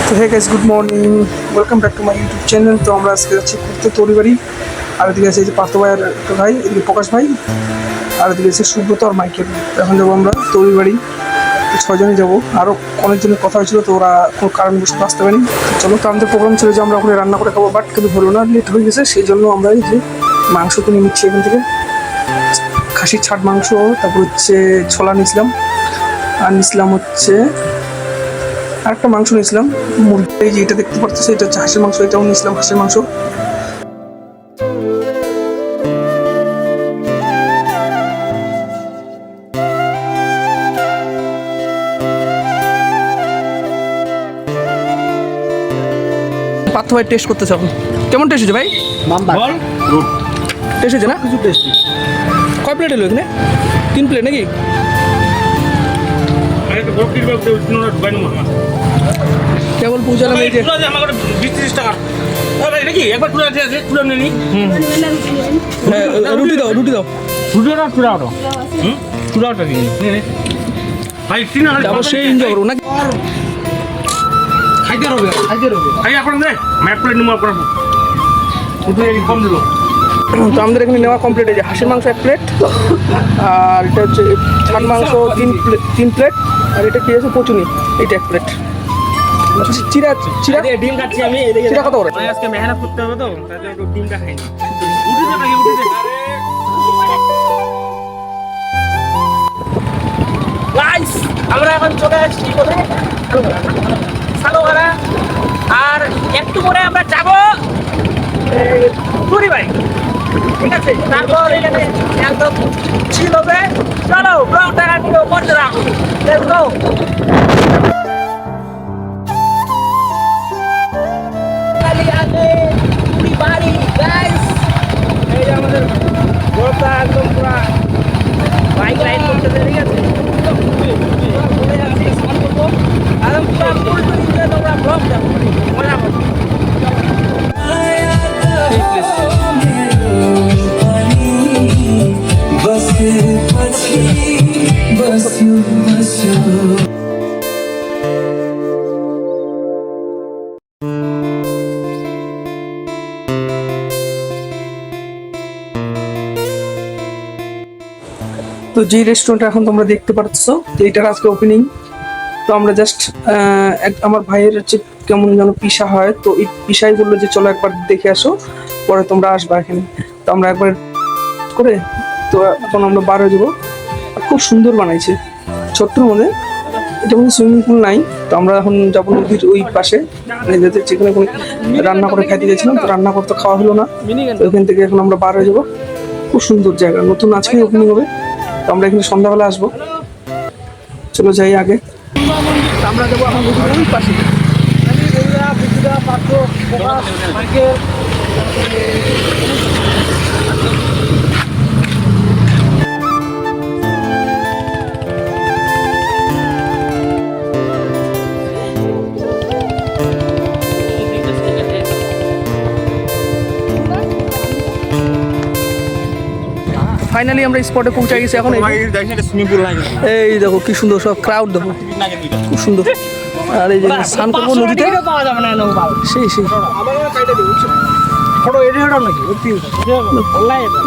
তো hey guys, good morning, welcome back to my YouTube channel. তো আমরা আজকে যাচ্ছি ঘুরতে তরিবাড়ি। আর এদিকে আছে এই যে পার্থ ভাইয়ের একটা ভাই, এদিকে প্রকাশ ভাই, আর এদিকে আছে সুব্রত আর মাইকেল। এখন যাবো আমরা তরিবাড়ি, ছয়জনই যাবো। আরও অনেকজনের কথা হয়েছিল, তো ওরা কোনো কারণবশত আসতে পারেনি। চলো, তো আমাদের প্রোগ্রাম ছিল যে আমরা ওখানে রান্না করে খাবো, বাট কিন্তু হলো না, লেট হয়ে গেছে। সেই জন্য আমরা এই যে মাংস কিনে নিচ্ছি এখান থেকে, খাসির ছাট মাংস, তারপর হচ্ছে ছোলা নিয়েছিলাম, আর নিয়েছিলাম হচ্ছে আরেকটা মাংস নিয়েছিলাম মুরগি। এই যে এটা দেখতে পাচ্ছ, এটা হচ্ছে হাঁসের মাংস, এটাও নিয়েছিলাম হাঁসের মাংস। পার্থ ভাই টেস্ট করতেছে এখন, কেমন টেস্ট হয়েছে ভাই? টেস্ট হয়েছে না? কিছু টেস্টি। কয় প্লেট এলো এখানে? 3 প্লেট নাকি? কেবল পৌঁছালাম এই যে। রুটি দাও, রুটি দাও, অবশ্যই এনজয় করবো নাকি? খাইতে হবে, তো আমাদের এখানে নেওয়া কমপ্লিট হয়েছে। হাঁসের মাংস 1 প্লেট, আর এটা হচ্ছে ছাট মাংস 3 প্লেট, আর এটা কি আছে পচুনি, এটা 1 প্লেট। চিরা চিরা ডিম খাচ্ছি আমি। চিরা কত করে? আজকে মেহনত করতে হবে, তো তাই জন্য ডিমটা খাই না। গাইস, আমরা এখন চলে আসছি কোথায়? সালোয়ারা। আর একটু পরে আমরা যাব তরিবাড়ি, ঠিক আছে? তারপর এখানে একদম চিল হবে। চলো, ব্লগটা কন্টিনিউ করতে থাকো। Let's go. তরিবাড়ি গাইস, এই যে আমাদের ব্লগটা একদম পুরো বাইক রাইড করতেছে, ঠিক আছে? তোমরা ব্লগ দেখো, মজা করো। তো যে রেস্টুরেন্ট এখন তোমরা দেখতে পাচ্ছ, তো এটার আজকে ওপেনিং। তো আমরা জাস্ট আমার ভাইয়ের হচ্ছে কেমন যেন পিসা হয়, তো এই পিসাই বললো যে চলো একবার দেখে আসো, পরে তোমরা আসবা এখানে। তো আমরা একবার করে, তো এখন আমরা বার হয়ে যাবো। খুব সুন্দর বানাইছে, ছোট্টর মধ্যে। এটা কোনো সুইমিং পুল নাই, তো আমরা এখন যাবো নদীর ওই পাশে, যেখানে রান্না করে খাইতে গেছিলাম। তো রান্না করতে খাওয়া হলো না, তো ওইখান থেকে এখন আমরা বার হয়ে যাবো। খুব সুন্দর জায়গা, নতুন আজকেই ওপেনিং হবে। তো আমরা এখানে সন্ধ্যাবেলা আসবো। চলো যাই আগে। আমরা যাবো এখন নদীর পাশে। ফাইনালি আমরা স্পটে পৌঁছে গেছি। এখন এই দেখো কি সুন্দর সব ক্রাউড, দেখো খুব সুন্দর। আর এই যে স্নান করবো নদীতে, সেই সেই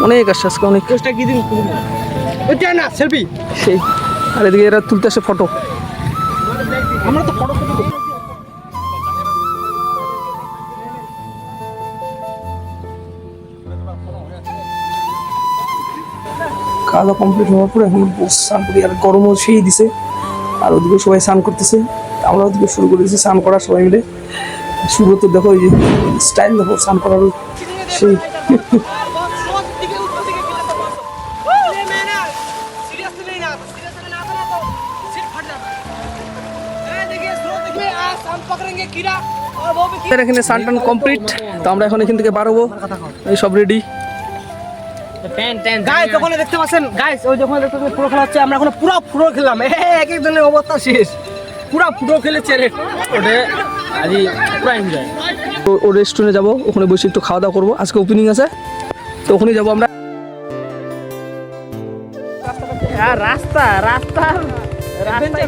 অনেক আসছে আজকে, অনেক সেই। আর এদিকে এরা তুলতে আসে ফটো। আমরা তো ফটো খাওয়া কমপ্লিট হওয়ার পরে এখন স্নান করি। আর গরমও সেই দিছে, আর ওদিকে সবাই স্নান করতেছে, আমরা ওদিকে শুরু করে দিয়েছি স্নান করা সবাই মিলে। সুব্রত দেখো এই যে স্টাইল, দেখো স্নান করার সেই। এখানে স্নান টান কমপ্লিট, তো আমরা এখন এখান থেকে বার হবো। এই সব রেডি। গাইস ওখানে দেখতে পাচ্ছেন, গাইস ওই যখন দেখতে পুরো খেলা হচ্ছে, আমরা এখন পুরো ফুটো খেললাম। এক একজনের অবস্থা শেষ, পুরো ফুটো খেলেছে রে ওটা। আজ পুরো এনজয়। তো ও রেস্টুরেন্টে যাবো, ওখানে বসে একটু খাওয়া দাওয়া করবো। আজকে ওপেনিং আছে, তো ওখানে যাবো আমরা। রাস্তা রাস্তা রাস্তা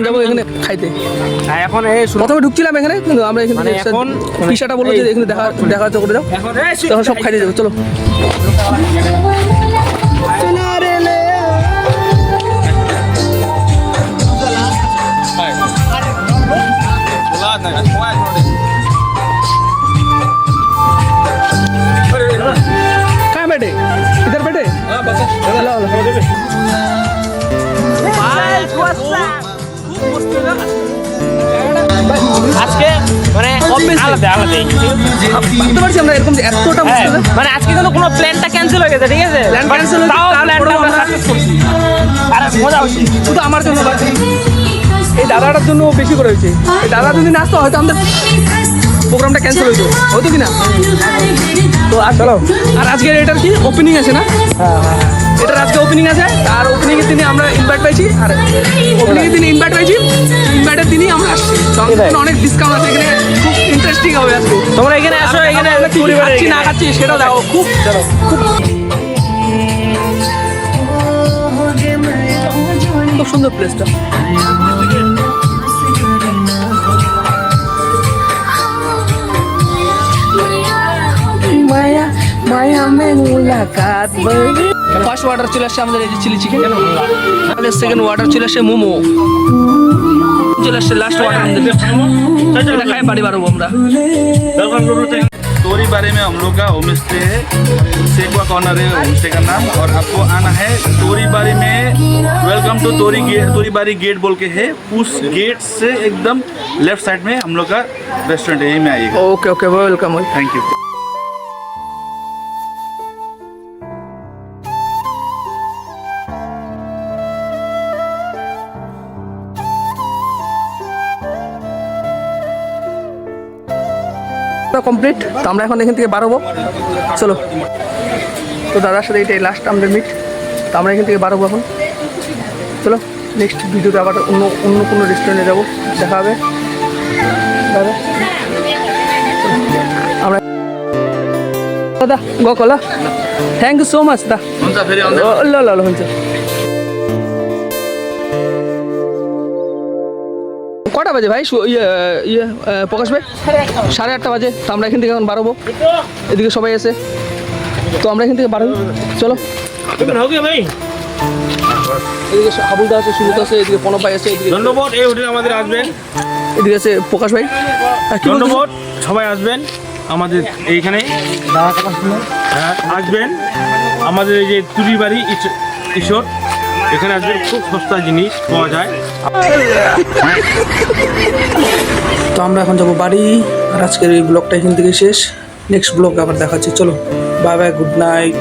যাবো এখানে খাইতে। হ্যাঁ এখন প্রথমে ঢুকছিলাম এখানে, কিন্তু আমরা এখানে মানে এখন পিসাটা বললো যে এখানে দেখা হচ্ছে করে দাও, তখন সব খাইতে যাবো। চলো कहाँ बैठे? इधर बैठे? लो, लो। আজকে মানে আলাদা আলাদাই ভাবতে পারছি আমরা এরকম যে এতটা হ্যাঁ, মুশকিল। মানে আজকে কিন্তু কোনো প্ল্যানটা ক্যান্সেল হয়ে গেছে, ঠিক আছে? Plan cancel হয়েছে, তাও তারপরেও প্ল্যানটা আমরা আমরা- সাকসেস করছি। আর মজা হচ্ছে। শুধু আমার জন্য বাকি, এই দাদাটার জন্য বেশি করে হয়েছে। এই দাদা যদি না আসতো হয়তো আমাদের প্রোগ্রামটা ক্যান্সেল হইতো, হয়তো কি না? তো আর চলো, আর আজকের এটার কি ওপেনিং আছে না? এটার আজকে ওপেনিং আছে, আর ওপেনিং এর দিনে আমরা ইনভাইট পাইছি, আর ওপেনিং এর দিনে ইনভাইট পাইছি, ইনভাইটের দিনই আমরা আসছি। তো আমাদের জন্য অনেক ডিসকাউন্ট আছে এখানে, খুব ইন্টারেস্টিং হবে আজকে। তোমরা এখানে আসো, এখানে পরিবারের খাচ্ছি না খাচ্ছি সেটাও দেখো, খুব খুব সুন্দর প্লেসটা। মায়া মায়া মে মুলাকাত ফার্স্ট ওয়াটার চলে আসছে আমাদের, এই যে চিলি চিকেন। আমাদের সেকেন্ড ওয়াটার চলে আসছে মোমো, চলে আসছে লাস্ট ওয়াটার। এটা খাই বাড়ি বাড়বো আমরা। तोरी बारी में हम लोग का होम स्टे है, सेकुआ कॉर्नर है होम स्टे का नाम। और आपको आना है तोरी बारी में। वेलकम टू तोरी बारी गेट बोल के है, उस गेट से एकदम लेफ्ट साइड में हम लोग का रेस्टोरेंट है, यहीं में आइएगा। Okay okay welcome. Thank you. Complete, তো আমরা এখন এখান থেকে বাড়াবো। চলো, তো দাদার সাথে এটাই লাস্ট আমাদের মিট, তো আমরা এখান থেকে বাড়াবো এখন। চলো নেক্সট ভিডিওতে আবার অন্য অন্য কোনো রেস্টুরেন্টে যাবো, দেখা হবে দাদা। আমরা দাদা গকলা, থ্যাংক ইউ সো মাচ দা। ল ল ল হচ্ছে কটা বাজে ভাই? ইয়ে প্রকাশ ভাই 8:30 বাজে। তো আমরা এখান থেকে এখন বাড়াবো, এদিকে সবাই আছে, তো আমরা এখান থেকে বাড়াবো। চলো ভাই এদিকে হাবুলদা আছে, সুজিত আছে, এদিকে প্রণব ভাই আছে, এদিকে ধন্যবাদ। এই হোটেলে আমাদের আসবেন, এদিকে আছে প্রকাশ ভাই। আর কি বলতেছো? ধন্যবাদ। সবাই আসবেন আমাদের এইখানে, হ্যাঁ আসবেন আমাদের এই যে তুরি বাড়ি ঈশ্বর, এখানে আসবেন, খুব সস্তা জিনিস পাওয়া যায়। তো আমরা এখন যাবো বাড়ি, আর আজকের এই ব্লগটা এখান থেকে শেষ। নেক্সট ব্লগ আবার দেখাচ্ছি। চলো বাই বাই, গুড নাইট।